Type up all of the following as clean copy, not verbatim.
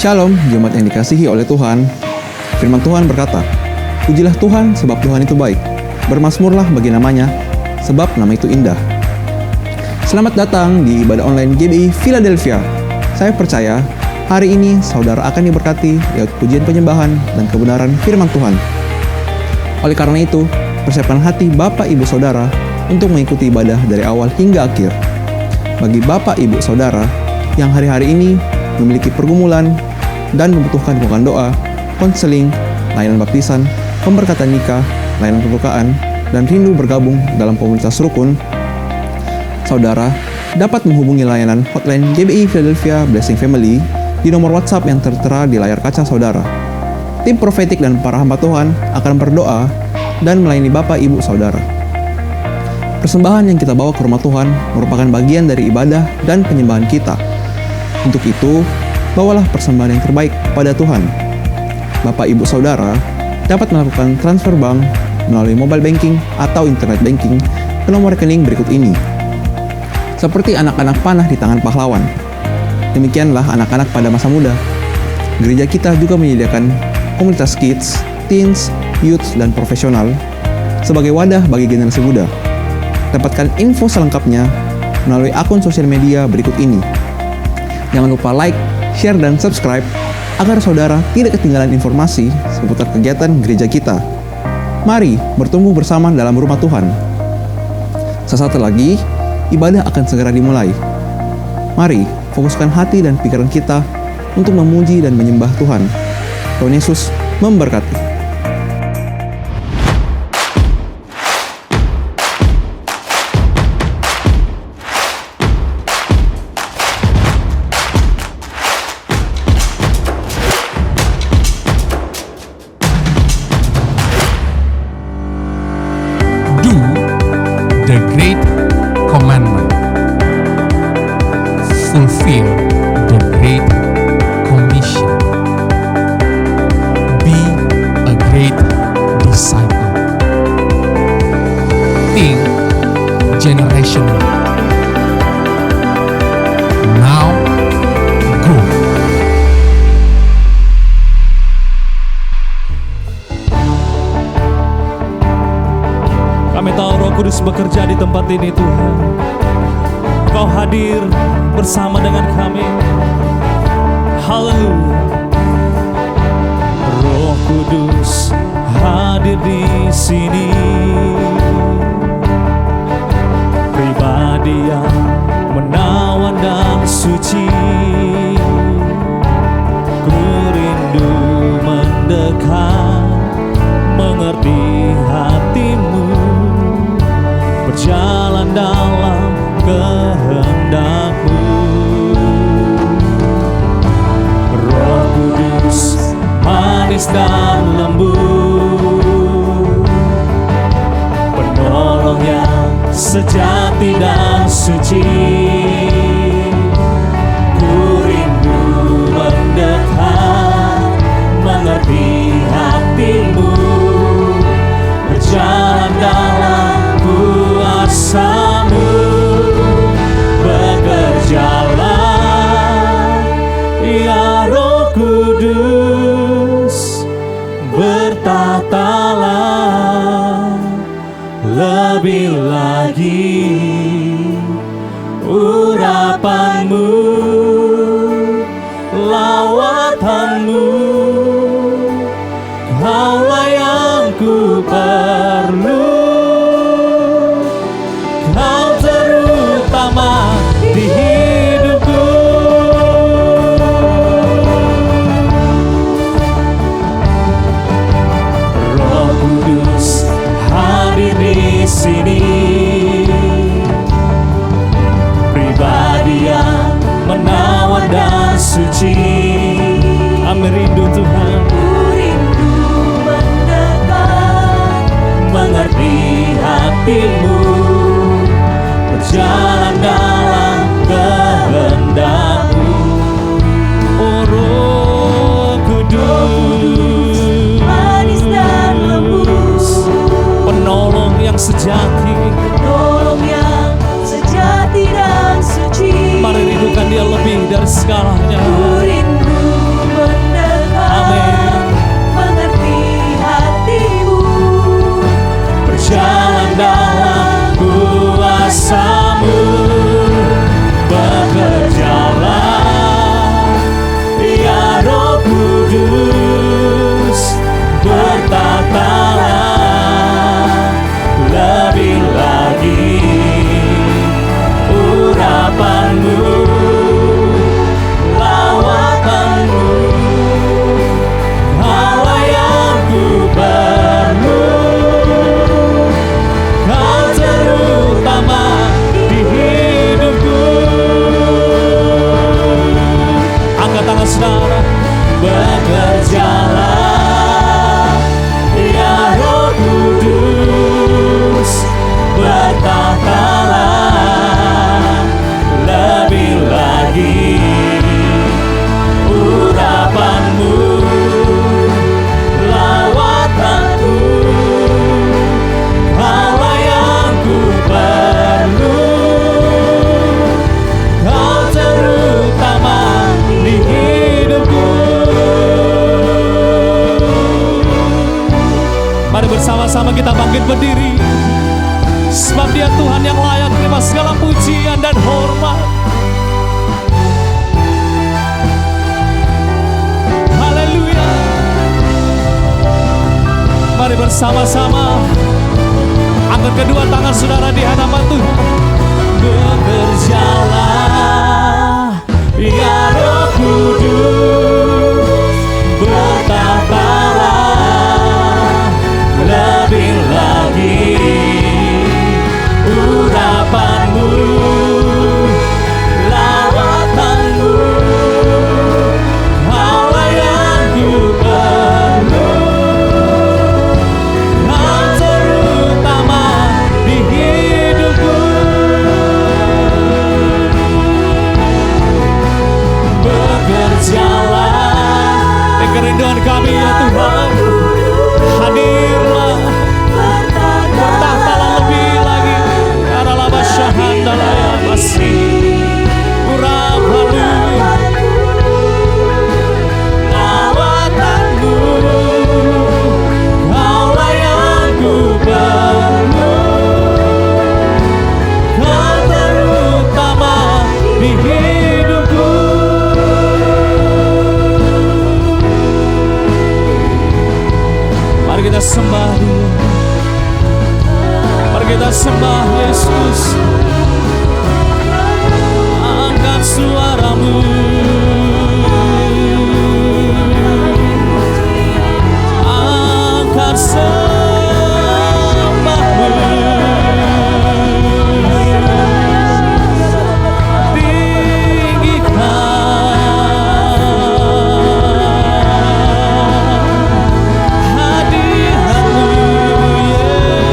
Shalom, jemaat yang dikasihi oleh Tuhan. Firman Tuhan berkata, "Pujilah Tuhan sebab Tuhan itu baik. Bermazmurlah bagi namanya, sebab nama itu indah." Selamat datang di ibadah online GBI Philadelphia. Saya percaya hari ini saudara akan diberkati lewat pujian penyembahan dan kebenaran firman Tuhan. Oleh karena itu, persiapkan hati Bapak Ibu Saudara untuk mengikuti ibadah dari awal hingga akhir. Bagi Bapak Ibu Saudara yang hari-hari ini memiliki pergumulan dan membutuhkan dukungan doa, konseling, layanan baptisan, pemberkatan nikah, layanan pembukaan, dan rindu bergabung dalam komunitas rukun, saudara dapat menghubungi layanan hotline GBI Philadelphia Blessing Family di nomor WhatsApp yang tertera di layar kaca saudara. Tim profetik dan para hamba Tuhan akan berdoa dan melayani Bapak Ibu Saudara. Persembahan yang kita bawa ke rumah Tuhan merupakan bagian dari ibadah dan penyembahan kita. Untuk itu, bawalah persembahan yang terbaik pada Tuhan. Bapak Ibu Saudara dapat melakukan transfer bank melalui mobile banking atau internet banking ke nomor rekening berikut ini. Seperti anak-anak panah di tangan pahlawan, demikianlah anak-anak pada masa muda. Gereja kita juga menyediakan komunitas kids, teens, youth, dan profesional sebagai wadah bagi generasi muda. Dapatkan info selengkapnya melalui akun sosial media berikut ini. Jangan lupa like, share, dan subscribe agar saudara tidak ketinggalan informasi seputar kegiatan gereja kita. Mari bertumbuh bersama dalam rumah Tuhan. Sesaat lagi, ibadah akan segera dimulai. Mari fokuskan hati dan pikiran kita untuk memuji dan menyembah Tuhan. Tuhan Yesus memberkati. The Great Commandment. Fulfill the Great Commission. Be a great disciple. Think generational. Now go. Kami tahu Roh Kudus bekerja di tempat ini, Tuhan. Kau hadir bersama dengan kami. Haleluya. Roh Kudus hadir di sini. Pribadi yang menawan dan suci. Ku rindu mendekat, mengerti hatimu, berjalan dalam kehendak-Mu. Roh Kudus manis dan lembut, penolong yang sejati dan suci. Ku rindu mendekat, mengerti hatimu, berjalan dalam kuasa-Mu. Bekerjalah, ya Roh Kudus, bertatalah lebih lagi urapan-Mu, lawatan-Mu. Kaulah yang ku perlu, Kau terutama di hidupku. Roh Kudus hadir di sini, pribadi yang menawan dan suci. Kami rindu Tuhan, mengerti hatimu, berjalan dalam kehendak-Mu. Oh Roh Kudus, manis dan lembut, penolong yang sejati, dan suci. Mari rindukan Dia lebih dari segalanya. Ku rindu bersama-sama kita bangkit berdiri, sebab Dia Tuhan yang layak terima segala pujian dan hormat. Haleluya. Mari bersama-sama angkat kedua tangan saudara di hadapan Tuhan. Bekerjalah ya Roh Kudus, bertatalah lebih lagi urapanmu, lawatanmu, Kaulah yang ku perlu, Kau terutama di hidupku. Bekerjalah, kerinduan kami ya Tuhan, hadirlah, bertahtalah lebih lagi, aralaba syahandalaya masih urapamu, lawatanmu, Kaulah yang ku perlu, Kau terutama di hidupku. Mari kita sembah Dia, mari kita sembah Yesus. Angkat suaramu, angkat sembahmu, tinggikan hadiratmu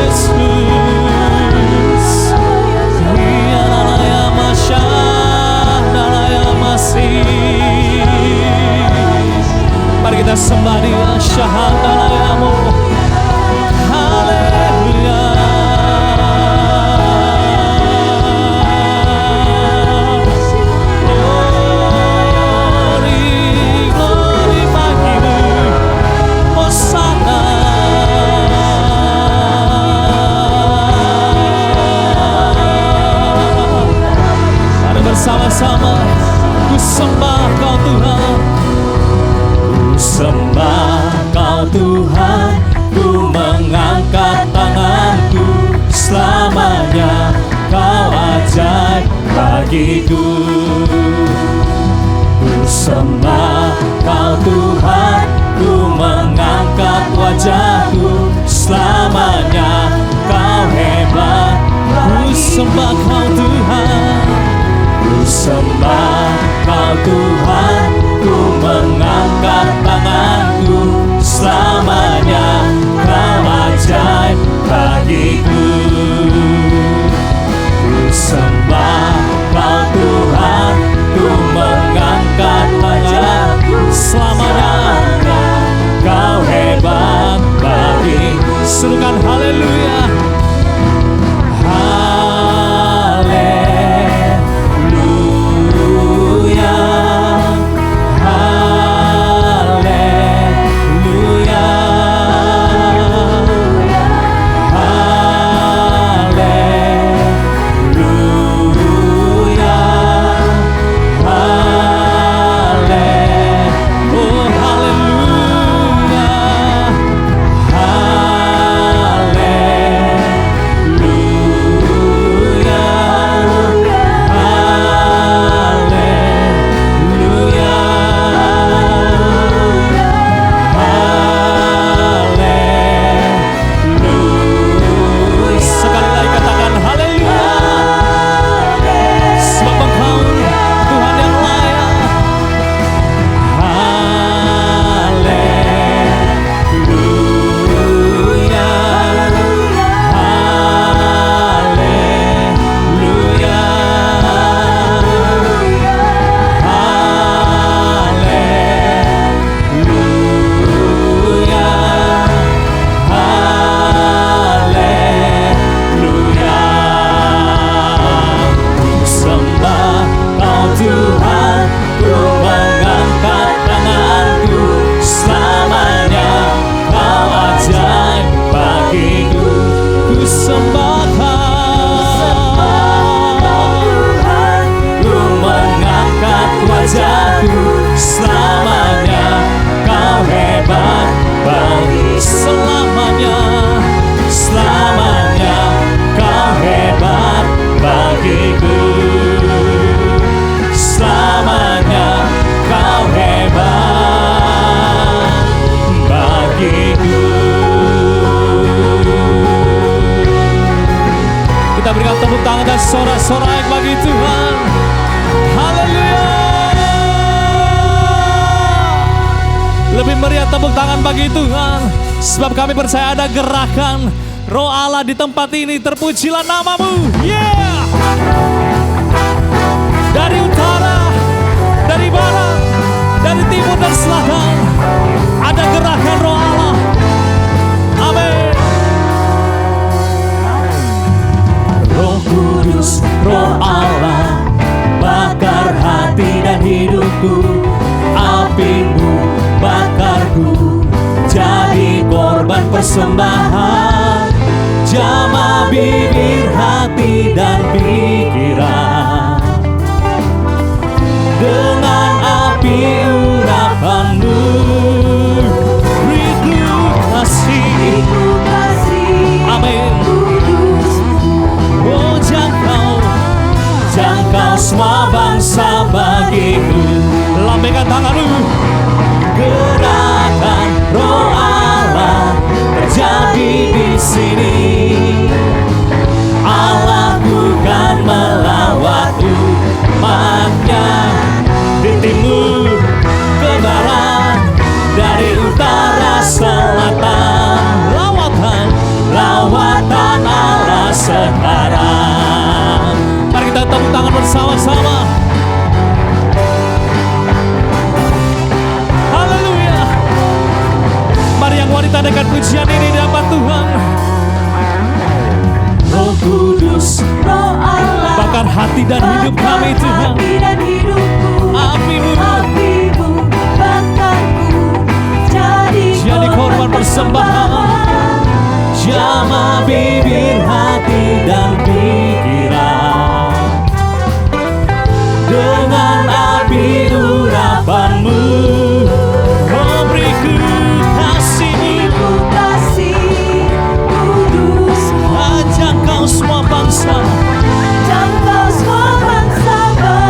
Yesus. Iyalaya masyadalaya masih. Mari kita sembah Dia, syahadalayamu. Haleluya. Glory, glory bagimu, Hosana. Mari bersama-sama ku sembah Kau Tuhan, ku sembah Kau Tuhan, ku mengangkat tanganku, selamanya Kau ajaib bagiku. Ku sembah Kau Tuhan, ku mengangkat wajahku, selamanya Kau hebat. Ku sembah Kau Tuhan, ku sembah Kau Tuhan, ku mengangkat tanganku, selamanya Kau ajaib bagiku. Ku sembah Kau Tuhan, ku mengangkat tanganku, selamanya Kau hebat bagi. Serukan haleluya. Haleluya, Rajaku selamanya, kau hebat bagi selamanya, selamanya kau hebat bagiku, selamanya kau hebat bagiku. Kita berikan tepuk tangan dan sorak-sorai bagi Tuhan. Haleluya. Lebih meriah tepuk tangan bagi Tuhan, sebab kami percaya ada gerakan Roh Allah di tempat ini. Terpujilah namamu. Yeah. Dari utara, dari barat, dari timur dan selatan, ada gerakan Roh Allah. Amin. Roh Kudus, Roh Allah, bakar hati dan hidupku. Apimu bakarku, jadi korban persembahan. Jamah bibir, hati dan pikiran dengan api urapanmu. Rindu kasih, amin. Oh, jangkau semua bangsa bagiku. Lambaikan tanganmu. Gerakan Roh Allah terjadi di sini. Allah bukan melawat umatnya di timur ke barat, dari utara selatan. Lawatan Allah sekarang. Mari kita tepuk tangan bersama-sama. Mari yang wanita dengan pujian ini dapat Tuhan. Roh Kudus, Roh Allah, bakar hati dan hidup kami Tuhan. Apimu bakarku, jadi korban persembahan. Jamah bibir, hati dan pikiran dengan api urapanmu.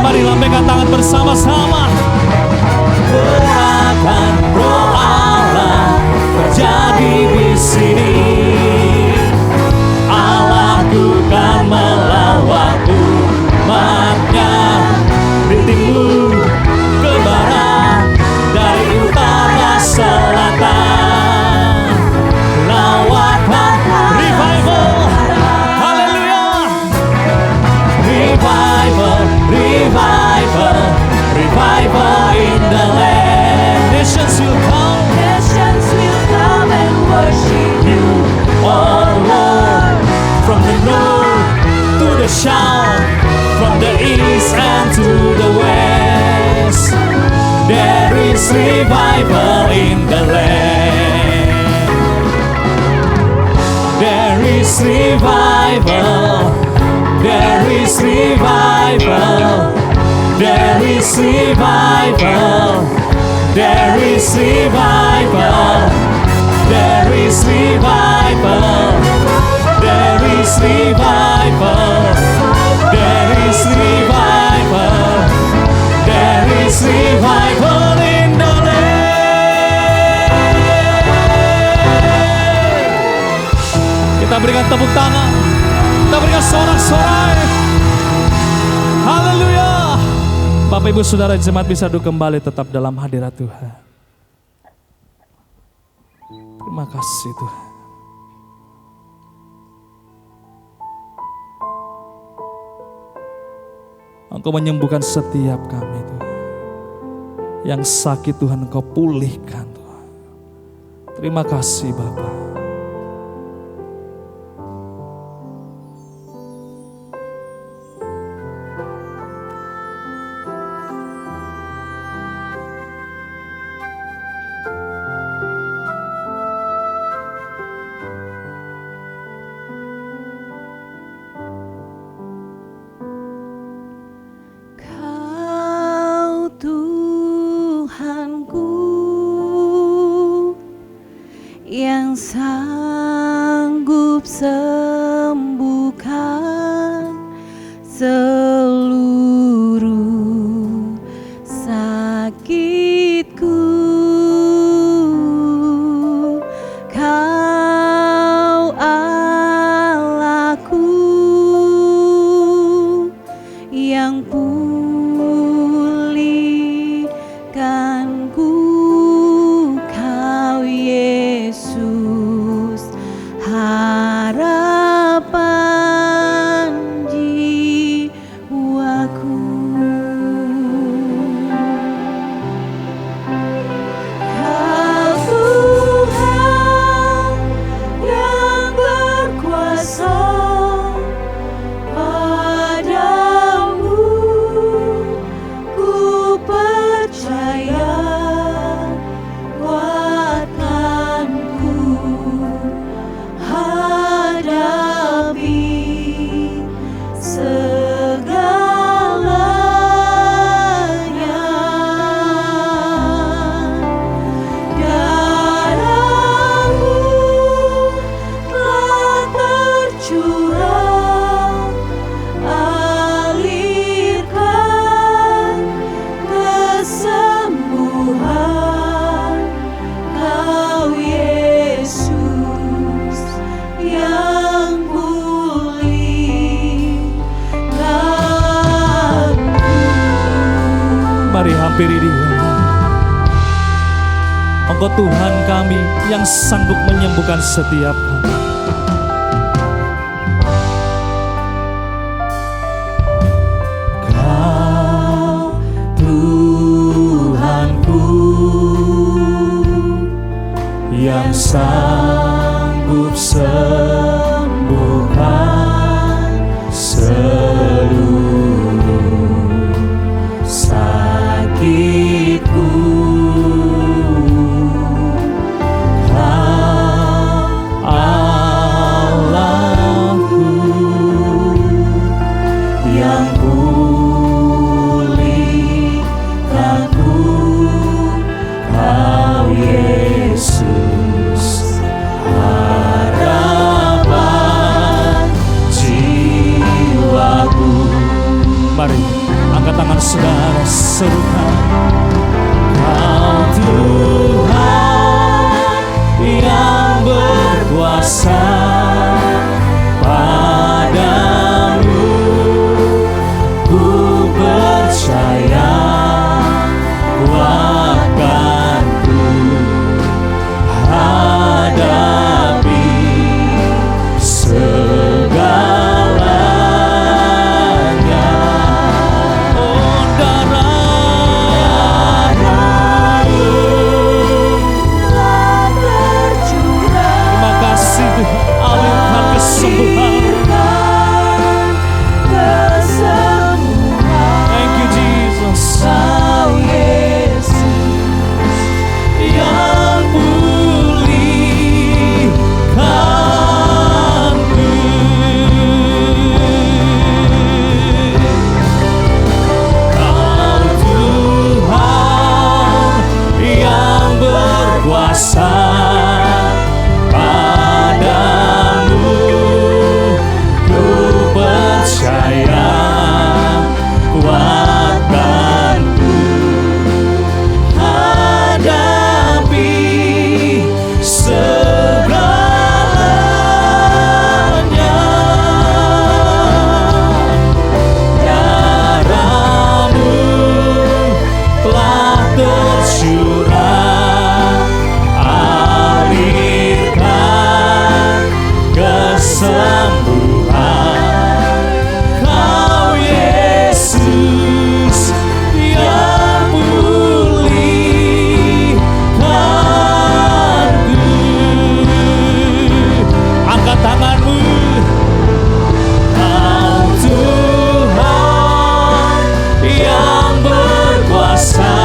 Mari lambaikan tangan bersama-sama. Gerakan Roh Allah terjadi di sini. Allah bukan melawat umatnya di timur ke barat, dari utara selatan. Lawatan revival. Revival in the land. Nations will come and worship you, oh Lord. From the north to the south, from the east and to the west, there is revival in the land. There is revival. There is revival. There is revival. There is revival. There is revival. There is revival. There is revival. There is revival in the land. Kita berikan tepuk tangan. Kita berikan sorak-sorai. Haleluya. Bapak Ibu Saudara jemaat bisa duduk kembali tetap dalam hadirat Tuhan. Terima kasih Tuhan. Engkau menyembuhkan setiap kami Tuhan. Yang sakit Tuhan Engkau pulihkan Tuhan. Terima kasih Bapak. yang pulihkanku, Kau Yesus, harapan jiwaku. Kau Tuhan yang berkuasa, padamu ku percaya, kuatkanku hadapi segalanya. Darahmu telah tercurah, alirkan kesembuhan, Kau Yesus yang pulihkanku. Mari hampiri Dia. Engkau Tuhan kami yang sanggup menyembuhkan setiap kami. Kau Tuhanku yang sanggup sembuhkan seluruh sakitku. Kau Allahku yang pulihkanku, Kau Yesus, harapan jiwaku. Mari angkat tangan saudara, serukan. Kau Tuhan yang berkuasa, padamu ku percaya, kuatkanku hadapi segalanya. Oh, darah-Mu Telah tercurah, terima kasih Tuhan, alirkan kesembuhan. kesembuhan, Thank you Jesus. Kau Yesus Yang pulihkanku. Kau Tuhan yang berkuasa, padamu ku percaya, kuatkanku hadapi segalanya. Darah-Mu telah tercurah, alirkan kesembuhan, Kau Yesus yang pulihkanku. Angkat tanganmu. Kau Tuhan yang berkuasa,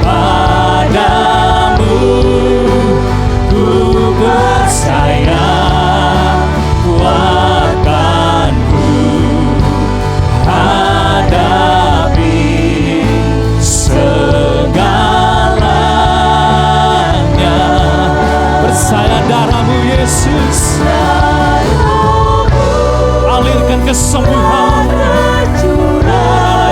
padamu ku percaya, kuatkanku hadapi segalanya. Percaya darah-Mu Yesus, alirkan kesembuhan. tercurah,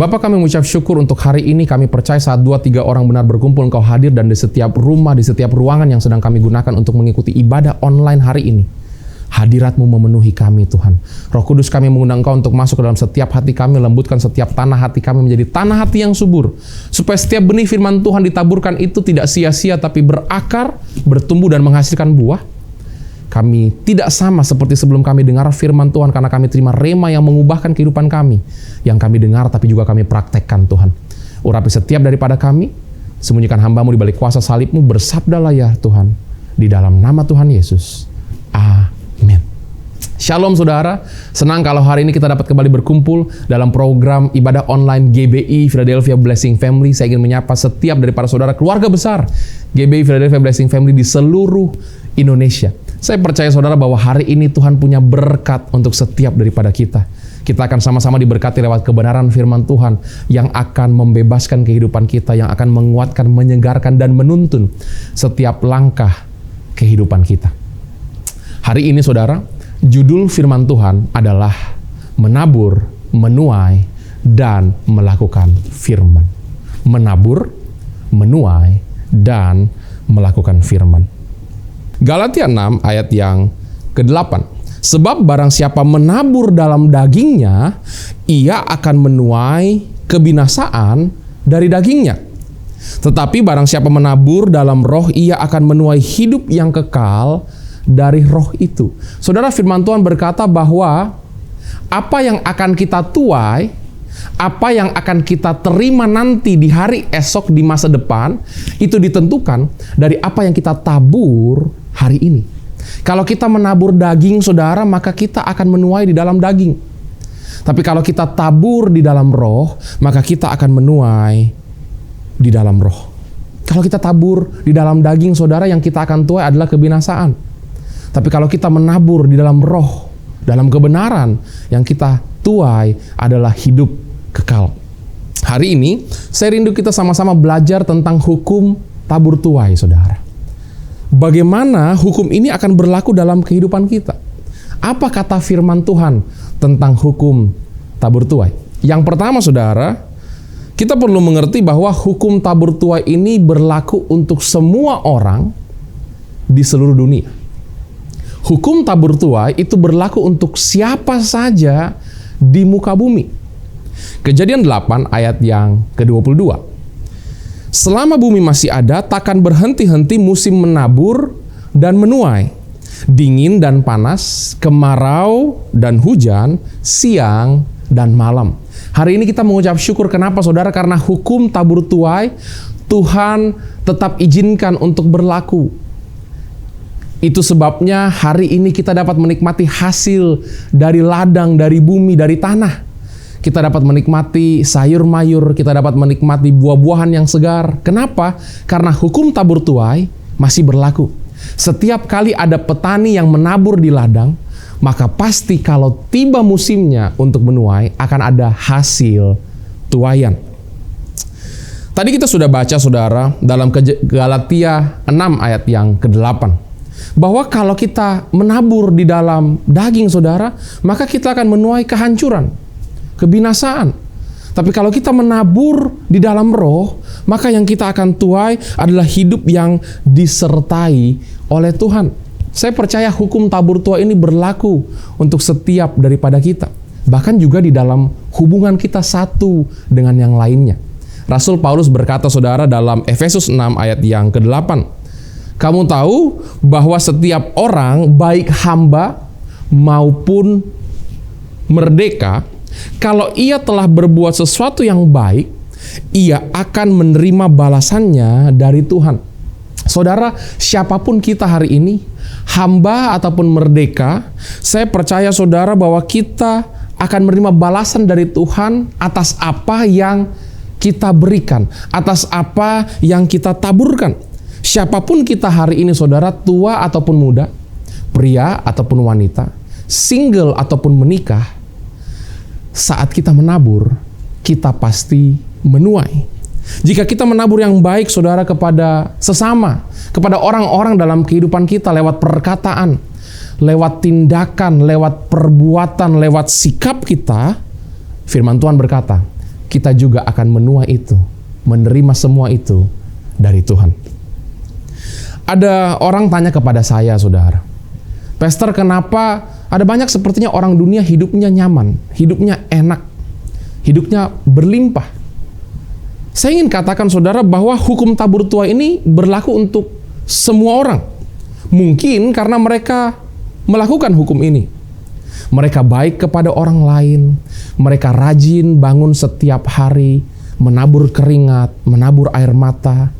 Bapa, kami mengucap syukur untuk hari ini. Kami percaya saat 2-3 orang benar berkumpul, Engkau hadir, dan di setiap rumah, di setiap ruangan yang sedang kami gunakan untuk mengikuti ibadah online hari ini, hadirat-Mu memenuhi kami, Tuhan. Roh Kudus, kami mengundang Engkau untuk masuk ke dalam setiap hati kami, lembutkan setiap tanah hati kami menjadi tanah hati yang subur, supaya setiap benih firman Tuhan ditaburkan itu tidak sia-sia, tapi berakar, bertumbuh, dan menghasilkan buah. Kami tidak sama seperti sebelum kami dengar firman Tuhan, karena kami terima rema yang mengubahkan kehidupan kami. Yang kami dengar, tapi juga kami praktekkan, Tuhan. Urapi setiap daripada kami, sembunyikan hamba-Mu di balik kuasa salib-Mu, bersabdalah ya Tuhan, di dalam nama Tuhan Yesus. Amin. Shalom saudara, senang kalau hari ini kita dapat kembali berkumpul dalam program ibadah online GBI Philadelphia Blessing Family. Saya ingin menyapa setiap daripada saudara keluarga besar GBI Philadelphia Blessing Family di seluruh Indonesia. Saya percaya saudara bahwa hari ini Tuhan punya berkat untuk setiap daripada kita. Kita akan sama-sama diberkati lewat kebenaran firman Tuhan yang akan membebaskan kehidupan kita, yang akan menguatkan, menyegarkan, dan menuntun setiap langkah kehidupan kita. Hari ini saudara, judul firman Tuhan adalah menabur, menuai, dan melakukan firman. Menabur, menuai, dan melakukan firman. Galatia 6 ayat yang ke-8. Sebab barang siapa menabur dalam dagingnya, ia akan menuai kebinasaan dari dagingnya. Tetapi barang siapa menabur dalam roh, ia akan menuai hidup yang kekal dari roh itu. Saudara, firman Tuhan berkata bahwa apa yang akan kita tuai, apa yang akan kita terima nanti di hari esok, di masa depan, itu ditentukan dari apa yang kita tabur hari ini. Kalau kita menabur daging, saudara, maka kita akan menuai di dalam daging. Tapi kalau kita tabur di dalam roh, maka kita akan menuai di dalam roh. Kalau kita tabur di dalam daging, saudara, yang kita akan tuai adalah kebinasaan. Tapi kalau kita menabur di dalam roh, dalam kebenaran, yang kita tuai adalah hidup kekal. Hari ini, saya rindu kita sama-sama belajar tentang hukum tabur tuai, saudara. Bagaimana hukum ini akan berlaku dalam kehidupan kita? Apa kata firman Tuhan tentang hukum tabur tuai? Yang pertama, saudara, kita perlu mengerti bahwa hukum tabur tuai ini berlaku untuk semua orang di seluruh dunia. Hukum tabur tuai itu berlaku untuk siapa saja di muka bumi. Kejadian 8 ayat yang ke-22. Selama bumi masih ada, takkan berhenti-henti musim menabur dan menuai, dingin dan panas, kemarau dan hujan, siang dan malam. Hari ini kita mengucap syukur. Kenapa, saudara? Karena hukum tabur tuai Tuhan tetap izinkan untuk berlaku. Itu sebabnya hari ini kita dapat menikmati hasil dari ladang, dari bumi, dari tanah. Kita dapat menikmati sayur mayur, kita dapat menikmati buah-buahan yang segar. Kenapa? Karena hukum tabur tuai masih berlaku. Setiap kali ada petani yang menabur di ladang, maka pasti kalau tiba musimnya untuk menuai, akan ada hasil tuaian. Tadi kita sudah baca, saudara, dalam Galatia 6 ayat yang ke-8. Bahwa kalau kita menabur di dalam daging, saudara, maka kita akan menuai kehancuran, kebinasaan. Tapi kalau kita menabur di dalam roh, maka yang kita akan tuai adalah hidup yang disertai oleh Tuhan. Saya percaya hukum tabur tuai ini berlaku untuk setiap daripada kita. Bahkan juga di dalam hubungan kita satu dengan yang lainnya. Rasul Paulus berkata, saudara, dalam Efesus 6 ayat yang ke-8. Kamu tahu bahwa setiap orang, baik hamba maupun merdeka, kalau ia telah berbuat sesuatu yang baik, ia akan menerima balasannya dari Tuhan. Saudara, siapapun kita hari ini, hamba ataupun merdeka, saya percaya, saudara, bahwa kita akan menerima balasan dari Tuhan atas apa yang kita berikan, atas apa yang kita taburkan. Siapapun kita hari ini, saudara, tua ataupun muda, pria ataupun wanita, single ataupun menikah, saat kita menabur, kita pasti menuai. Jika kita menabur yang baik, saudara, kepada sesama, kepada orang-orang dalam kehidupan kita, lewat perkataan, lewat tindakan, lewat perbuatan, lewat sikap kita, firman Tuhan berkata, kita juga akan menuai itu, menerima semua itu dari Tuhan. Ada orang tanya kepada saya, saudara, Pastor, kenapa ada banyak sepertinya orang dunia hidupnya nyaman, hidupnya enak, hidupnya berlimpah? Saya ingin katakan, saudara, bahwa hukum tabur tuai ini berlaku untuk semua orang. Mungkin karena mereka melakukan hukum ini. Mereka baik kepada orang lain, mereka rajin bangun setiap hari, menabur keringat, menabur air mata.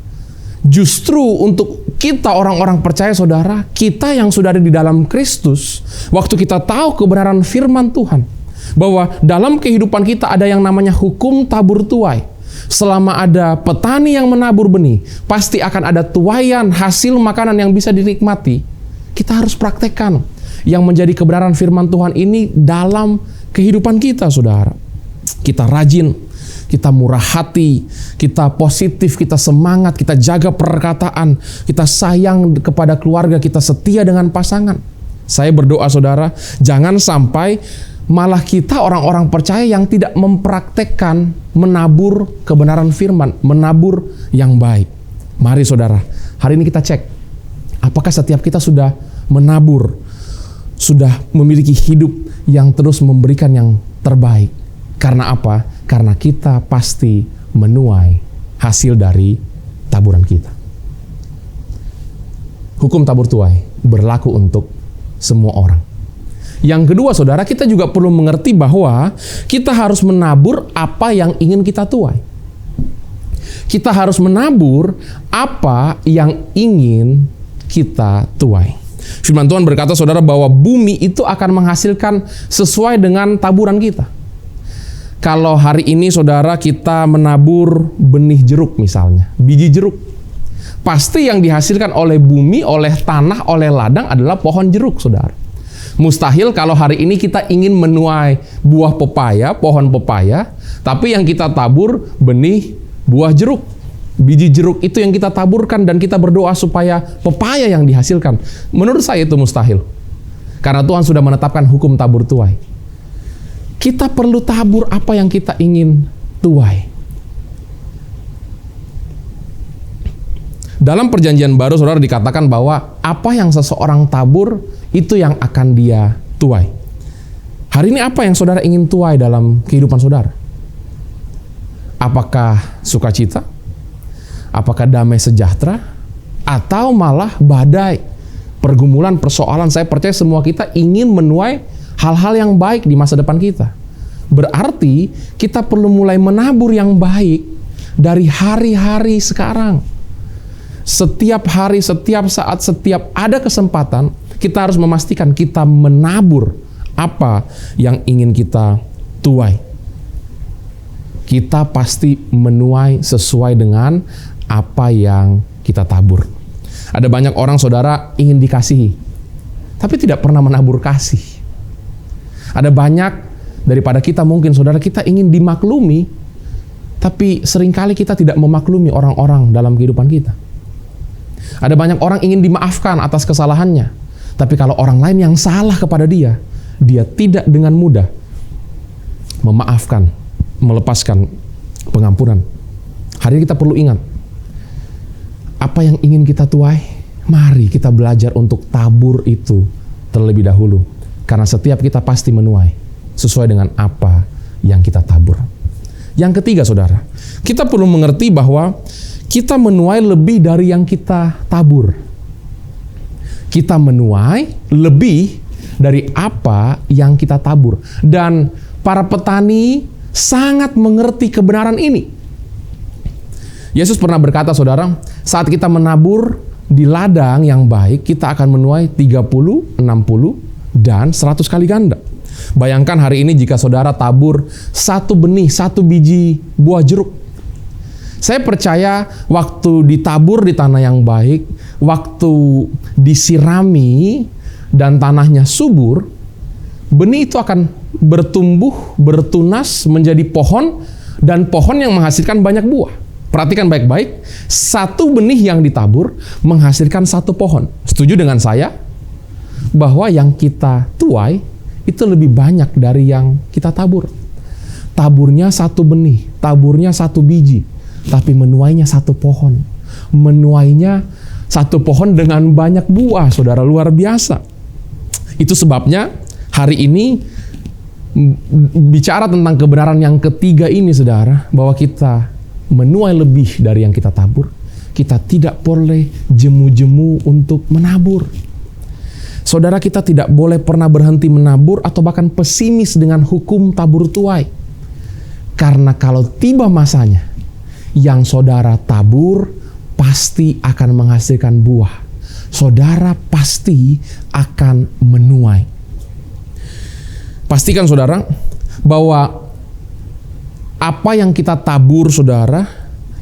Justru untuk kita orang-orang percaya, saudara, kita yang sudah ada di dalam Kristus, waktu kita tahu kebenaran firman Tuhan, bahwa dalam kehidupan kita ada yang namanya hukum tabur tuai. Selama ada petani yang menabur benih, pasti akan ada tuaian hasil makanan yang bisa dinikmati. Kita harus praktekkan yang menjadi kebenaran firman Tuhan ini dalam kehidupan kita, saudara. Kita rajin, kita murah hati, kita positif, kita semangat, kita jaga perkataan, kita sayang kepada keluarga, kita setia dengan pasangan. Saya berdoa, saudara, jangan sampai malah kita orang-orang percaya yang tidak mempraktekkan menabur kebenaran firman, menabur yang baik. Mari, saudara, hari ini kita cek, apakah setiap kita sudah menabur, sudah memiliki hidup yang terus memberikan yang terbaik. Karena apa? Karena kita pasti menuai hasil dari taburan kita. Hukum tabur tuai berlaku untuk semua orang. Yang kedua, saudara, kita juga perlu mengerti bahwa kita harus menabur apa yang ingin kita tuai. Kita harus menabur apa yang ingin kita tuai. Firman Tuhan berkata, saudara, bahwa bumi itu akan menghasilkan sesuai dengan taburan kita. Kalau hari ini, saudara, kita menabur benih jeruk misalnya, biji jeruk, pasti yang dihasilkan oleh bumi, oleh tanah, oleh ladang adalah pohon jeruk, saudara. Mustahil kalau hari ini kita ingin menuai buah pepaya, pohon pepaya, tapi yang kita tabur benih buah jeruk. Biji jeruk itu yang kita taburkan dan kita berdoa supaya pepaya yang dihasilkan. Menurut saya itu mustahil. Karena Tuhan sudah menetapkan hukum tabur tuai. Kita perlu tabur apa yang kita ingin tuai. Dalam perjanjian baru, saudara, dikatakan bahwa apa yang seseorang tabur, itu yang akan dia tuai. Hari ini apa yang saudara ingin tuai dalam kehidupan saudara? Apakah sukacita? Apakah damai sejahtera? Atau malah badai? Pergumulan, persoalan. Saya percaya semua kita ingin menuai hal-hal yang baik di masa depan kita. Berarti kita perlu mulai menabur yang baik dari hari-hari sekarang. Setiap hari, setiap saat, setiap ada kesempatan, kita harus memastikan kita menabur apa yang ingin kita tuai. Kita pasti menuai sesuai dengan apa yang kita tabur. Ada banyak orang, saudara, ingin dikasihi, tapi tidak pernah menabur kasih. Ada banyak daripada kita mungkin, saudara, kita ingin dimaklumi, tapi seringkali kita tidak memaklumi orang-orang dalam kehidupan kita. Ada banyak orang ingin dimaafkan atas kesalahannya, tapi kalau orang lain yang salah kepada dia, dia tidak dengan mudah memaafkan, melepaskan pengampunan. Hari ini kita perlu ingat, apa yang ingin kita tuai, mari kita belajar untuk tabur itu terlebih dahulu. Karena setiap kita pasti menuai sesuai dengan apa yang kita tabur. Yang ketiga, saudara, kita perlu mengerti bahwa kita menuai lebih dari yang kita tabur. Kita menuai lebih dari apa yang kita tabur. Dan para petani sangat mengerti kebenaran ini. Yesus pernah berkata, saudara, saat kita menabur di ladang yang baik, kita akan menuai 30, 60, dan 100 kali ganda. Bayangkan hari ini jika saudara tabur satu benih, satu biji buah jeruk. Saya percaya waktu ditabur di tanah yang baik, waktu disirami dan tanahnya subur, benih itu akan bertumbuh, bertunas menjadi pohon, dan pohon yang menghasilkan banyak buah. Perhatikan baik-baik, satu benih yang ditabur menghasilkan satu pohon. Setuju dengan saya bahwa yang kita tuai itu lebih banyak dari yang kita tabur. taburnya satu benih, taburnya satu biji, tapi menuainya satu pohon. Menuainya satu pohon dengan banyak buah, saudara, luar biasa. Itu sebabnya hari ini bicara tentang kebenaran yang ketiga ini, saudara, bahwa kita menuai lebih dari yang kita tabur. Kita tidak boleh jemu-jemu untuk menabur. Saudara, kita tidak boleh pernah berhenti menabur atau bahkan pesimis dengan hukum tabur tuai. Karena kalau tiba masanya, yang saudara tabur pasti akan menghasilkan buah. Saudara pasti akan menuai. Pastikan, saudara, bahwa apa yang kita tabur, saudara,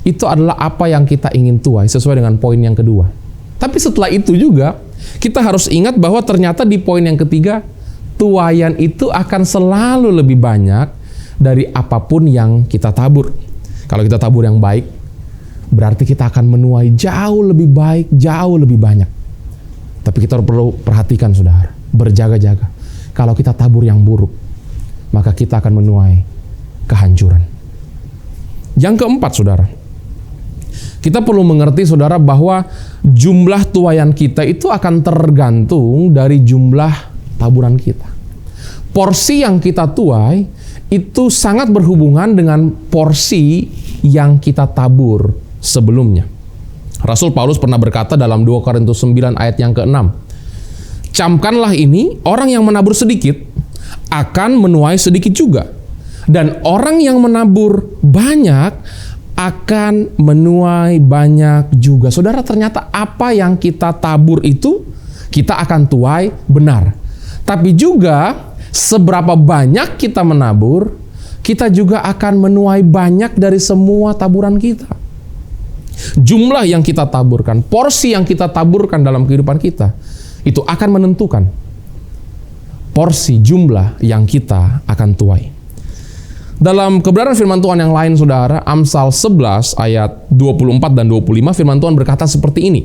itu adalah apa yang kita ingin tuai, sesuai dengan poin yang kedua. Tapi setelah itu juga, kita harus ingat bahwa ternyata di poin yang ketiga, tuaian itu akan selalu lebih banyak dari apapun yang kita tabur. Kalau kita tabur yang baik, berarti kita akan menuai jauh lebih baik, jauh lebih banyak. Tapi kita perlu perhatikan, saudara, berjaga-jaga. Kalau kita tabur yang buruk, maka kita akan menuai kehancuran. Yang keempat, saudara, kita perlu mengerti, saudara, bahwa jumlah tuaian kita itu akan tergantung dari jumlah taburan kita. Porsi yang kita tuai itu sangat berhubungan dengan porsi yang kita tabur sebelumnya. Rasul Paulus pernah berkata dalam 2 Korintus 9 ayat yang ke-6, "Camkanlah ini, orang yang menabur sedikit akan menuai sedikit juga, dan orang yang menabur banyak akan menuai banyak juga." Saudara, ternyata apa yang kita tabur itu kita akan tuai benar. Tapi juga seberapa banyak kita menabur, kita juga akan menuai banyak dari semua taburan kita. Jumlah yang kita taburkan, porsi yang kita taburkan dalam kehidupan kita, itu akan menentukan porsi jumlah yang kita akan tuai. Dalam kebenaran firman Tuhan yang lain, saudara, Amsal 11 ayat 24 dan 25, firman Tuhan berkata seperti ini.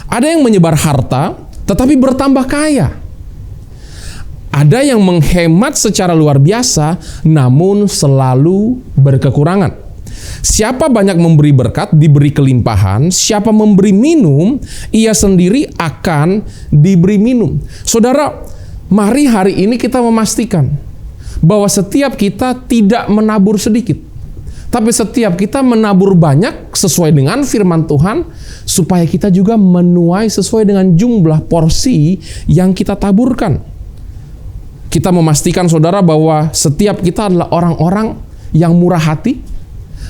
Ada yang menyebar harta, tetapi bertambah kaya. Ada yang menghemat secara luar biasa, namun selalu berkekurangan. Siapa banyak memberi berkat, diberi kelimpahan. Siapa memberi minum, ia sendiri akan diberi minum. Saudara, mari hari ini kita memastikan bahwa setiap kita tidak menabur sedikit, tapi setiap kita menabur banyak sesuai dengan firman Tuhan, supaya kita juga menuai sesuai dengan jumlah porsi yang kita taburkan. Kita memastikan, saudara, bahwa setiap kita adalah orang-orang yang murah hati,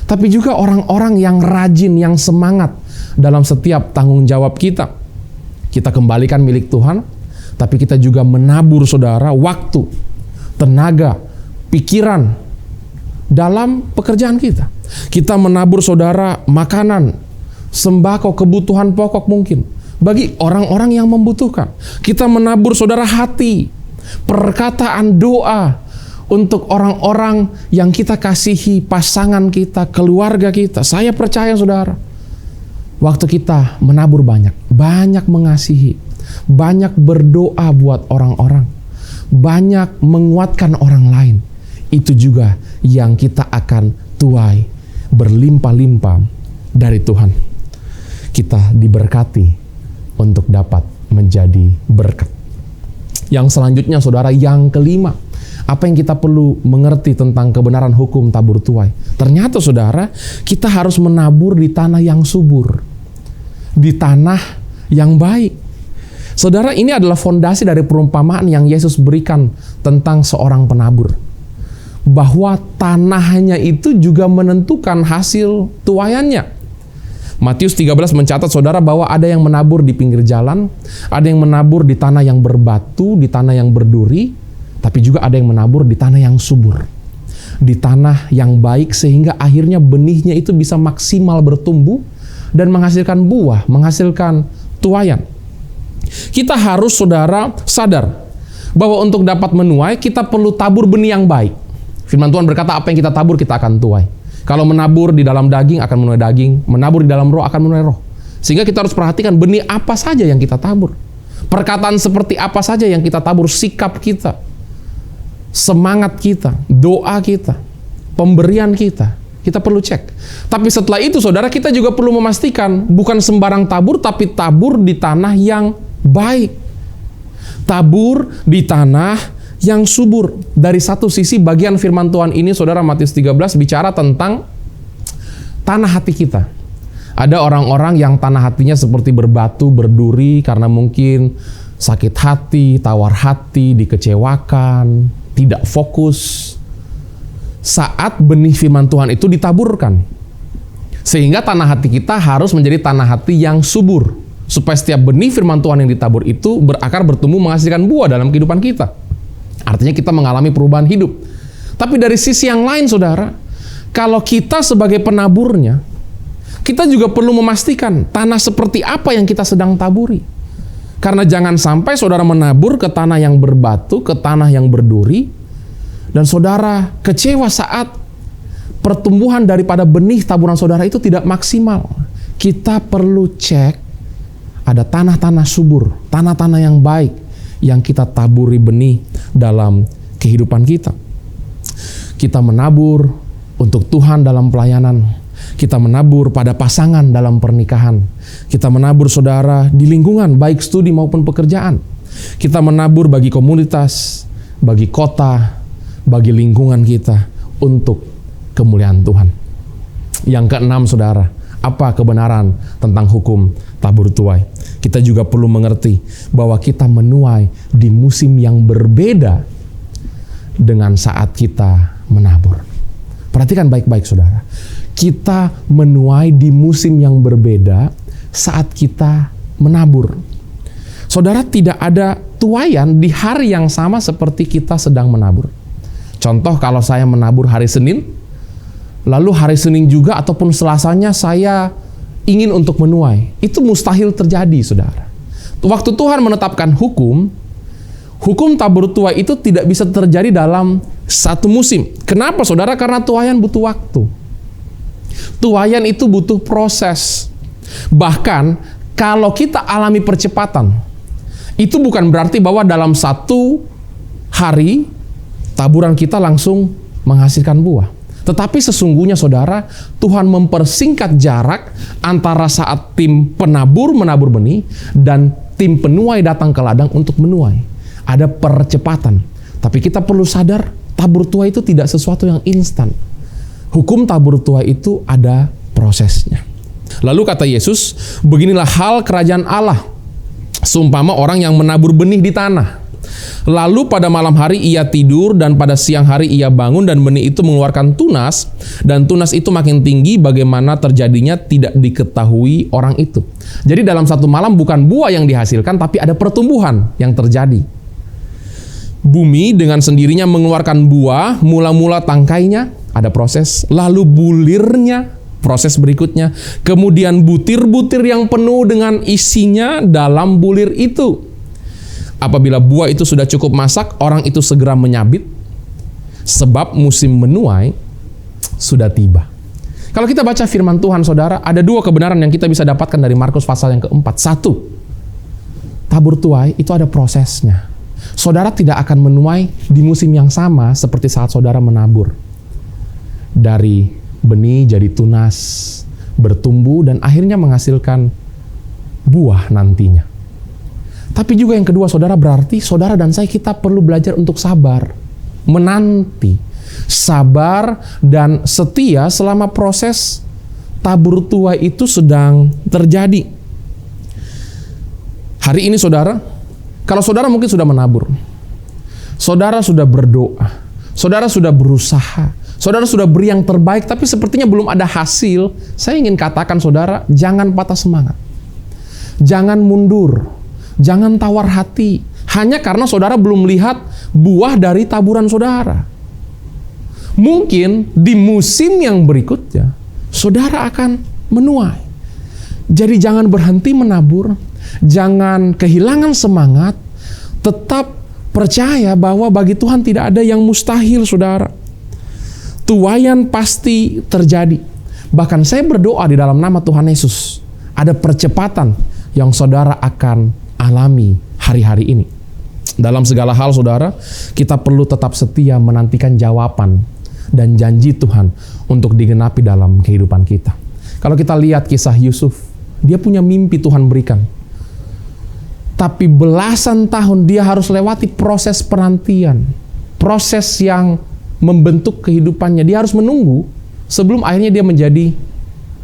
tapi juga orang-orang yang rajin, yang semangat dalam setiap tanggung jawab kita. Kita kembalikan milik Tuhan, tapi kita juga menabur, saudara, waktu, tenaga, pikiran dalam pekerjaan kita. Kita menabur, saudara, makanan, sembako, kebutuhan pokok mungkin bagi orang-orang yang membutuhkan. Kita menabur, saudara, hati, perkataan doa untuk orang-orang yang kita kasihi, pasangan kita, keluarga kita. Saya percaya, saudara, waktu kita menabur banyak mengasihi, banyak berdoa buat orang-orang, banyak menguatkan orang lain, itu juga yang kita akan tuai berlimpah-limpah dari Tuhan. Kita diberkati untuk dapat menjadi berkat. Yang selanjutnya, saudara, yang kelima, apa yang kita perlu mengerti tentang kebenaran hukum tabur tuai? Ternyata, saudara, kita harus menabur di tanah yang subur, di tanah yang baik. Saudara, ini adalah fondasi dari perumpamaan yang Yesus berikan tentang seorang penabur, bahwa tanahnya itu juga menentukan hasil tuaiannya. Matius 13 mencatat, saudara, bahwa ada yang menabur di pinggir jalan, ada yang menabur di tanah yang berbatu, di tanah yang berduri, tapi juga ada yang menabur di tanah yang subur, di tanah yang baik, sehingga akhirnya benihnya itu bisa maksimal bertumbuh dan menghasilkan buah, menghasilkan tuaian. Kita harus, saudara, sadar bahwa untuk dapat menuai, kita perlu tabur benih yang baik. Firman Tuhan berkata, apa yang kita tabur, kita akan tuai. Kalau menabur di dalam daging, akan menuai daging. Menabur di dalam roh, akan menuai roh. Sehingga kita harus perhatikan benih apa saja yang kita tabur. Perkataan seperti apa saja yang kita tabur, sikap kita, semangat kita, doa kita, pemberian kita. Kita perlu cek. Tapi setelah itu saudara, kita juga perlu memastikan bukan sembarang tabur, tapi tabur di tanah yang baik. Tabur di tanah yang subur. Dari satu sisi bagian firman Tuhan ini saudara, Matius 13 bicara tentang tanah hati kita. Ada orang-orang yang tanah hatinya seperti berbatu, berduri karena mungkin sakit hati, tawar hati, dikecewakan, tidak fokus. Saat benih firman Tuhan itu ditaburkan, sehingga tanah hati kita harus menjadi tanah hati yang subur, supaya setiap benih firman Tuhan yang ditabur itu berakar, bertumbuh, menghasilkan buah dalam kehidupan kita. Artinya kita mengalami perubahan hidup. Tapi dari sisi yang lain saudara, kalau kita sebagai penaburnya, kita juga perlu memastikan tanah seperti apa yang kita sedang taburi. Karena jangan sampai saudara menabur ke tanah yang berbatu, ke tanah yang berduri, dan saudara kecewa saat pertumbuhan daripada benih taburan saudara itu tidak maksimal. Kita perlu cek ada tanah-tanah subur, tanah-tanah yang baik yang kita taburi benih dalam kehidupan kita. Kita menabur untuk Tuhan dalam pelayanan. Kita menabur pada pasangan dalam pernikahan. Kita menabur saudara di lingkungan baik studi maupun pekerjaan. Kita menabur bagi komunitas, bagi kota, bagi lingkungan kita untuk kemuliaan Tuhan. Yang keenam saudara, apa kebenaran tentang hukum tabur tuai? Kita juga perlu mengerti bahwa kita menuai di musim yang berbeda dengan saat kita menabur. Perhatikan baik-baik saudara. Kita menuai di musim yang berbeda saat kita menabur. Saudara, tidak ada tuaian di hari yang sama seperti kita sedang menabur. Contoh, kalau saya menabur hari Senin, lalu hari Senin juga ataupun Selasanya saya ingin untuk menuai. Itu mustahil terjadi, saudara. Waktu Tuhan menetapkan hukum tabur tuai itu tidak bisa terjadi dalam satu musim. Kenapa, saudara? Karena tuaian butuh waktu. Tuaian itu butuh proses. Bahkan, kalau kita alami percepatan, itu bukan berarti bahwa dalam satu hari, taburan kita langsung menghasilkan buah. Tetapi sesungguhnya saudara, Tuhan mempersingkat jarak antara saat tim penabur menabur benih dan tim penuai datang ke ladang untuk menuai. Ada percepatan. Tapi kita perlu sadar, tabur tuai itu tidak sesuatu yang instan. Hukum tabur tuai itu ada prosesnya. Lalu kata Yesus, beginilah hal kerajaan Allah. Seumpama orang yang menabur benih di tanah. Lalu pada malam hari ia tidur dan pada siang hari ia bangun dan benih itu mengeluarkan tunas dan tunas itu makin tinggi, bagaimana terjadinya tidak diketahui orang itu. Jadi dalam satu malam bukan buah yang dihasilkan tapi ada pertumbuhan yang terjadi. Bumi dengan sendirinya mengeluarkan buah, mula-mula tangkainya ada proses, lalu bulirnya proses berikutnya, kemudian butir-butir yang penuh dengan isinya dalam bulir itu. Apabila buah itu sudah cukup masak, orang itu segera menyabit, sebab musim menuai sudah tiba. Kalau kita baca firman Tuhan, saudara, ada dua kebenaran yang kita bisa dapatkan dari Markus pasal yang keempat. Satu, tabur tuai itu ada prosesnya. Saudara tidak akan menuai di musim yang sama seperti saat saudara menabur. Dari benih jadi tunas, bertumbuh, dan akhirnya menghasilkan buah nantinya. Tapi juga yang kedua, saudara, berarti saudara dan saya kita perlu belajar untuk sabar, menanti, sabar dan setia selama proses tabur tuai itu sedang terjadi. Hari ini saudara, kalau saudara mungkin sudah menabur, saudara sudah berdoa, saudara sudah berusaha, saudara sudah beri yang terbaik, tapi sepertinya belum ada hasil. Saya ingin katakan saudara, jangan patah semangat, jangan mundur, jangan tawar hati, hanya karena saudara belum melihat buah dari taburan saudara. Mungkin di musim yang berikutnya, saudara akan menuai. Jadi jangan berhenti menabur, jangan kehilangan semangat, tetap percaya bahwa bagi Tuhan tidak ada yang mustahil, saudara. Tuaian pasti terjadi. Bahkan saya berdoa di dalam nama Tuhan Yesus, ada percepatan yang saudara akan alami hari-hari ini. Dalam segala hal, saudara, kita perlu tetap setia menantikan jawaban dan janji Tuhan untuk digenapi dalam kehidupan kita. Kalau kita lihat kisah Yusuf, dia punya mimpi Tuhan berikan. Tapi belasan tahun dia harus lewati proses penantian. Proses yang membentuk kehidupannya. Dia harus menunggu sebelum akhirnya dia menjadi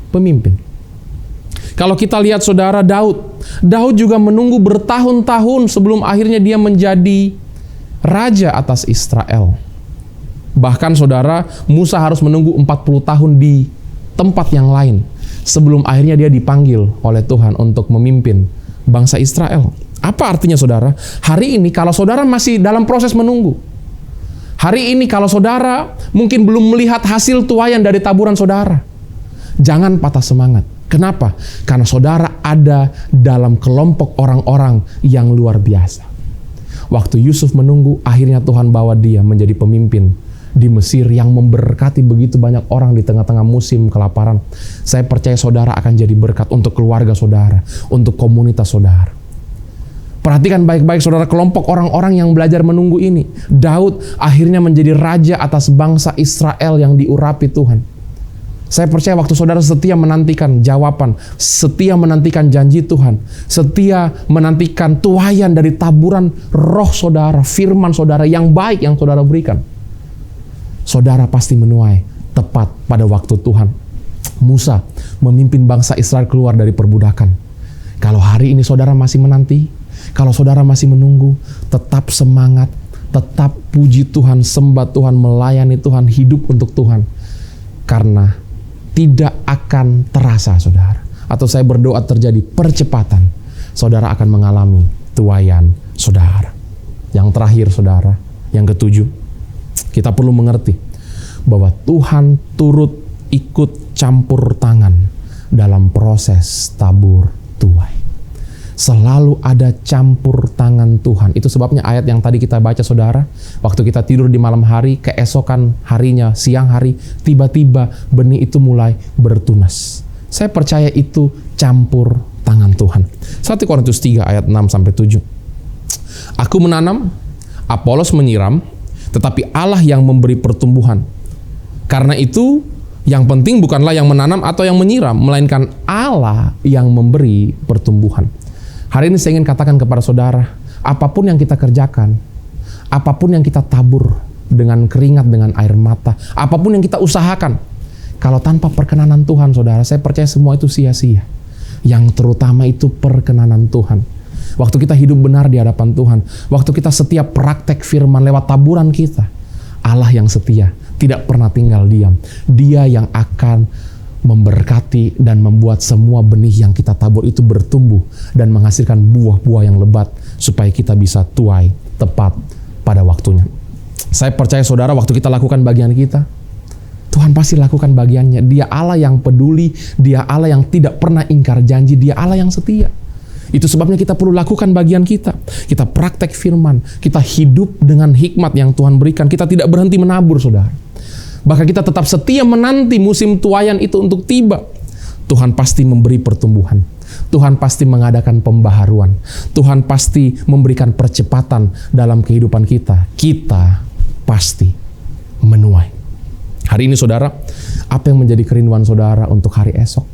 pemimpin. Kalau kita lihat saudara Daud juga menunggu bertahun-tahun sebelum akhirnya dia menjadi raja atas Israel. Bahkan saudara, Musa harus menunggu 40 tahun di tempat yang lain sebelum akhirnya dia dipanggil oleh Tuhan untuk memimpin bangsa Israel. Apa artinya saudara? Hari ini kalau saudara masih dalam proses menunggu, hari ini kalau saudara mungkin belum melihat hasil tuaian dari taburan saudara, jangan patah semangat. Kenapa? Karena saudara ada dalam kelompok orang-orang yang luar biasa. Waktu Yusuf menunggu, akhirnya Tuhan bawa dia menjadi pemimpin di Mesir yang memberkati begitu banyak orang di tengah-tengah musim kelaparan. Saya percaya saudara akan jadi berkat untuk keluarga saudara, untuk komunitas saudara. Perhatikan baik-baik saudara, kelompok orang-orang yang belajar menunggu ini. Daud akhirnya menjadi raja atas bangsa Israel yang diurapi Tuhan. Saya percaya waktu saudara setia menantikan jawaban, setia menantikan janji Tuhan, setia menantikan tuaian dari taburan roh saudara, firman saudara yang baik yang saudara berikan, saudara pasti menuai tepat pada waktu Tuhan. Musa memimpin bangsa Israel keluar dari perbudakan. Kalau hari ini saudara masih menanti, kalau saudara masih menunggu, tetap semangat, tetap puji Tuhan, sembah Tuhan, melayani Tuhan, hidup untuk Tuhan. Karena tidak akan terasa saudara, atau saya berdoa terjadi percepatan, saudara akan mengalami tuaian saudara. Yang terakhir saudara, yang ketujuh, kita perlu mengerti bahwa Tuhan turut ikut campur tangan dalam proses tabur tuai. Selalu ada campur tangan Tuhan. Itu sebabnya ayat yang tadi kita baca saudara, waktu kita tidur di malam hari, keesokan harinya, siang hari, tiba-tiba benih itu mulai bertunas. Saya percaya itu campur tangan Tuhan. 1 Korintus 3 ayat 6-7. Aku menanam, Apolos menyiram, tetapi Allah yang memberi pertumbuhan. Karena itu, yang penting bukanlah yang menanam atau yang menyiram, melainkan Allah yang memberi pertumbuhan. Hari ini saya ingin katakan kepada saudara, apapun yang kita kerjakan, apapun yang kita tabur dengan keringat, dengan air mata, apapun yang kita usahakan, kalau tanpa perkenanan Tuhan, saudara, saya percaya semua itu sia-sia. Yang terutama itu perkenanan Tuhan. Waktu kita hidup benar di hadapan Tuhan, waktu kita setia praktek firman lewat taburan kita, Allah yang setia, tidak pernah tinggal diam. Dia yang akan memberkati dan membuat semua benih yang kita tabur itu bertumbuh dan menghasilkan buah-buah yang lebat supaya kita bisa tuai tepat pada waktunya. Saya percaya saudara, waktu kita lakukan bagian kita, Tuhan pasti lakukan bagiannya. Dia Allah yang peduli, Dia Allah yang tidak pernah ingkar janji, Dia Allah yang setia. Itu sebabnya kita perlu lakukan bagian kita. Kita praktek firman, kita hidup dengan hikmat yang Tuhan berikan. Kita tidak berhenti menabur saudara. Bahkan kita tetap setia menanti musim tuaian itu untuk tiba. Tuhan pasti memberi pertumbuhan. Tuhan pasti mengadakan pembaharuan. Tuhan pasti memberikan percepatan dalam kehidupan kita. Kita pasti menuai. Hari ini saudara, apa yang menjadi kerinduan saudara untuk hari esok?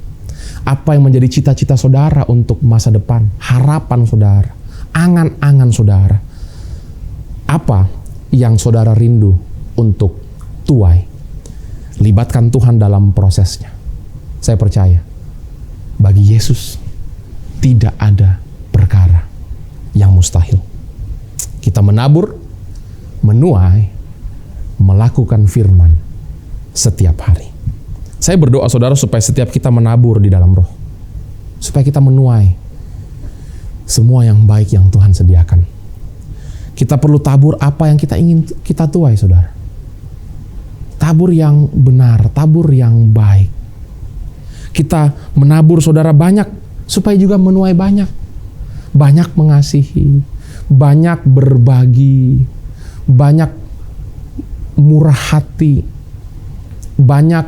Apa yang menjadi cita-cita saudara untuk masa depan? Harapan saudara, angan-angan saudara. Apa yang saudara rindu untuk tuai? Libatkan Tuhan dalam prosesnya. Saya percaya, bagi Yesus tidak ada perkara yang mustahil. Kita menabur, menuai, melakukan firman setiap hari. Saya berdoa saudara supaya setiap kita menabur di dalam roh, supaya kita menuai semua yang baik yang Tuhan sediakan. Kita perlu tabur apa yang kita ingin kita tuai saudara. Tabur yang benar, tabur yang baik. Kita menabur saudara banyak, supaya juga menuai banyak. Banyak mengasihi, banyak berbagi, banyak murah hati, banyak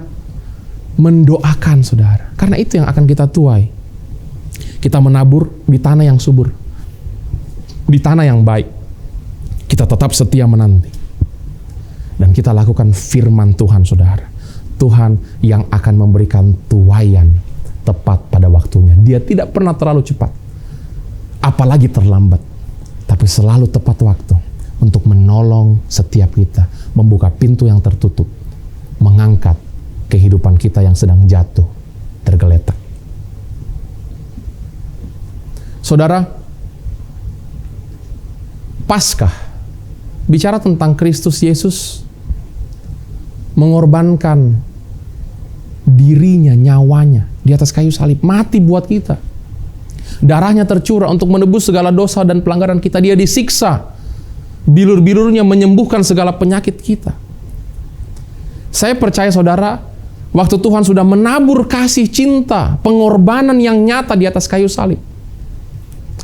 mendoakan saudara. Karena itu yang akan kita tuai. Kita menabur di tanah yang subur, di tanah yang baik. Kita tetap setia menanti. Dan kita lakukan firman Tuhan, saudara. Tuhan yang akan memberikan tuaian tepat pada waktunya. Dia tidak pernah terlalu cepat, apalagi terlambat, tapi selalu tepat waktu untuk menolong setiap kita, membuka pintu yang tertutup, mengangkat kehidupan kita yang sedang jatuh, tergeletak. Saudara, Paskah bicara tentang Kristus Yesus mengorbankan dirinya, nyawanya di atas kayu salib, mati buat kita. Darahnya tercurah untuk menebus segala dosa dan pelanggaran kita. Dia disiksa, bilur-bilurnya menyembuhkan segala penyakit kita. Saya percaya, saudara, waktu Tuhan sudah menabur kasih, cinta, pengorbanan yang nyata di atas kayu salib,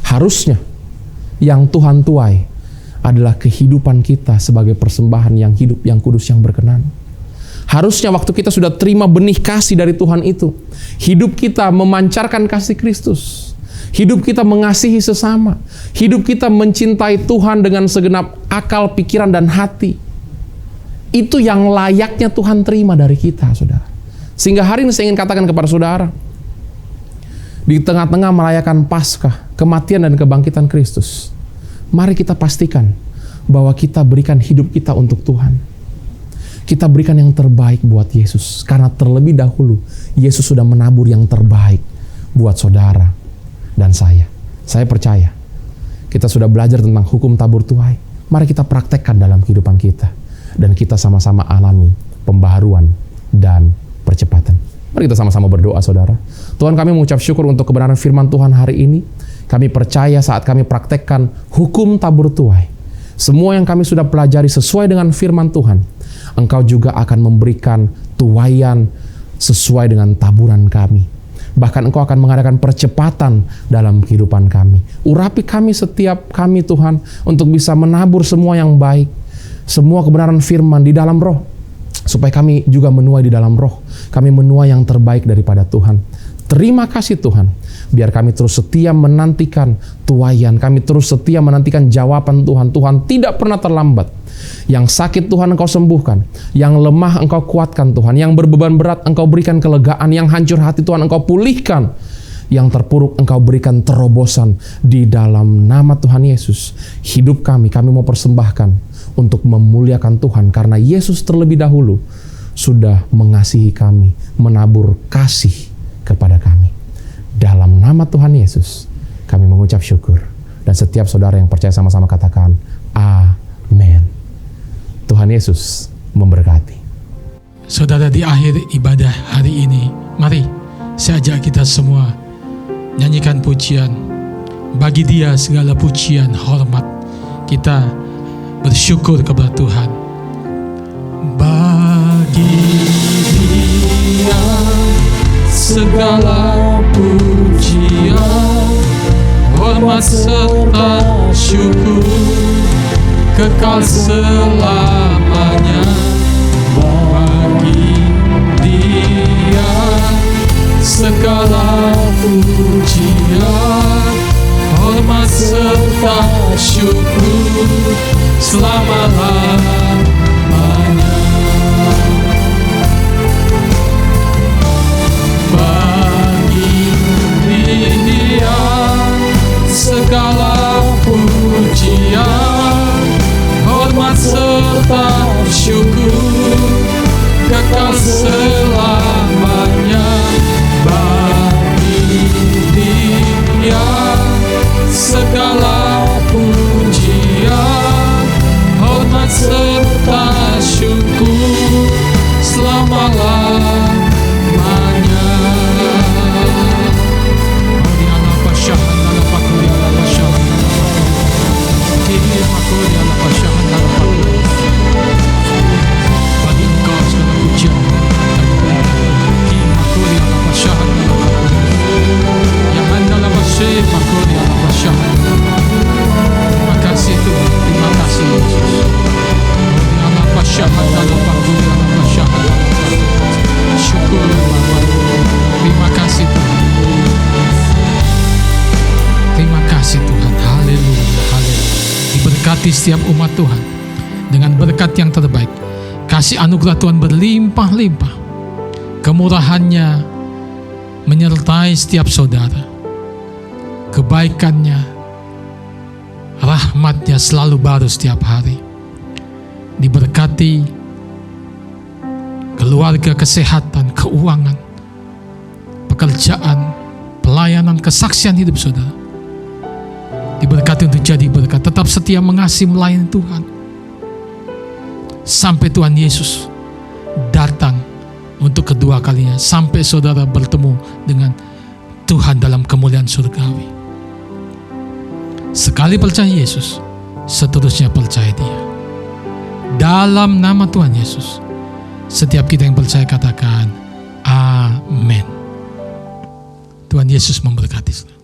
harusnya yang Tuhan tuai adalah kehidupan kita sebagai persembahan yang hidup, yang kudus, yang berkenan. Harusnya waktu kita sudah terima benih kasih dari Tuhan itu, hidup kita memancarkan kasih Kristus. Hidup kita mengasihi sesama. Hidup kita mencintai Tuhan dengan segenap akal, pikiran, dan hati. Itu yang layaknya Tuhan terima dari kita, saudara. Sehingga hari ini saya ingin katakan kepada saudara, di tengah-tengah merayakan Paskah, kematian dan kebangkitan Kristus, mari kita pastikan bahwa kita berikan hidup kita untuk Tuhan. Kita berikan yang terbaik buat Yesus. Karena terlebih dahulu, Yesus sudah menabur yang terbaik buat saudara dan saya. Saya percaya, kita sudah belajar tentang hukum tabur tuai. Mari kita praktekkan dalam kehidupan kita. Dan kita sama-sama alami pembaharuan dan percepatan. Mari kita sama-sama berdoa, saudara. Tuhan, kami mengucap syukur untuk kebenaran firman Tuhan hari ini. Kami percaya saat kami praktekkan hukum tabur tuai, semua yang kami sudah pelajari sesuai dengan firman Tuhan, Engkau juga akan memberikan tuaian sesuai dengan taburan kami. Bahkan Engkau akan mengadakan percepatan dalam kehidupan kami. Urapi kami, setiap kami, Tuhan, untuk bisa menabur semua yang baik, semua kebenaran firman di dalam roh, supaya kami juga menuai di dalam roh. Kami menuai yang terbaik daripada Tuhan. Terima kasih, Tuhan. Biar kami terus setia menantikan tuaian. Kami terus setia menantikan jawaban Tuhan. Tuhan tidak pernah terlambat. Yang sakit Tuhan Engkau sembuhkan. Yang lemah Engkau kuatkan, Tuhan. Yang berbeban berat Engkau berikan kelegaan. Yang hancur hati Tuhan Engkau pulihkan. Yang terpuruk Engkau berikan terobosan. Di dalam nama Tuhan Yesus, hidup kami mau persembahkan untuk memuliakan Tuhan. Karena Yesus terlebih dahulu sudah mengasihi kami, menabur kasih kepada kami. Dalam nama Tuhan Yesus, kami mengucap syukur. Dan setiap saudara yang percaya sama-sama katakan, amin. Tuhan Yesus memberkati. Saudara, di akhir ibadah hari ini, mari saya ajak kita semua nyanyikan pujian. Bagi Dia segala pujian, hormat. Kita bersyukur kepada Tuhan. Bagi Dia segala pujian, hormat serta syukur, kekal selamanya. Bagi Dia segala pujian, hormat serta syukur, selama-lamanya. Segala pujian, hormat serta syukur, kekal selamanya. Bagi Dia segala pujian, hormat serta syukur, selama-lamanya. Bagi Engkau segala pujian, yang adalah masih makhluk yang masyarakat. Terima kasih Tuhan, terima kasih Yesus. Syukur Bapa, terima kasih Tuhan. Terima kasih Tuhan, haleluya, haleluya. Diberkati setiap umat Tuhan dengan berkat yang terbaik Kasih anugerah Tuhan berlimpah-limpah. Kemurahannya menyertai setiap saudara. Kebaikannya, rahmatnya selalu baru setiap hari. Diberkati keluarga, kesehatan, keuangan, pekerjaan, pelayanan, kesaksian hidup saudara. Diberkati untuk jadi berkat. Tetap setia mengasihi melayani Tuhan sampai Tuhan Yesus datang untuk kedua kalinya, sampai saudara bertemu dengan Tuhan dalam kemuliaan surgawi. Sekali percaya Yesus, seterusnya percaya Dia. Dalam nama Tuhan Yesus, setiap kita yang percaya katakan amin. Tuhan Yesus memberkati.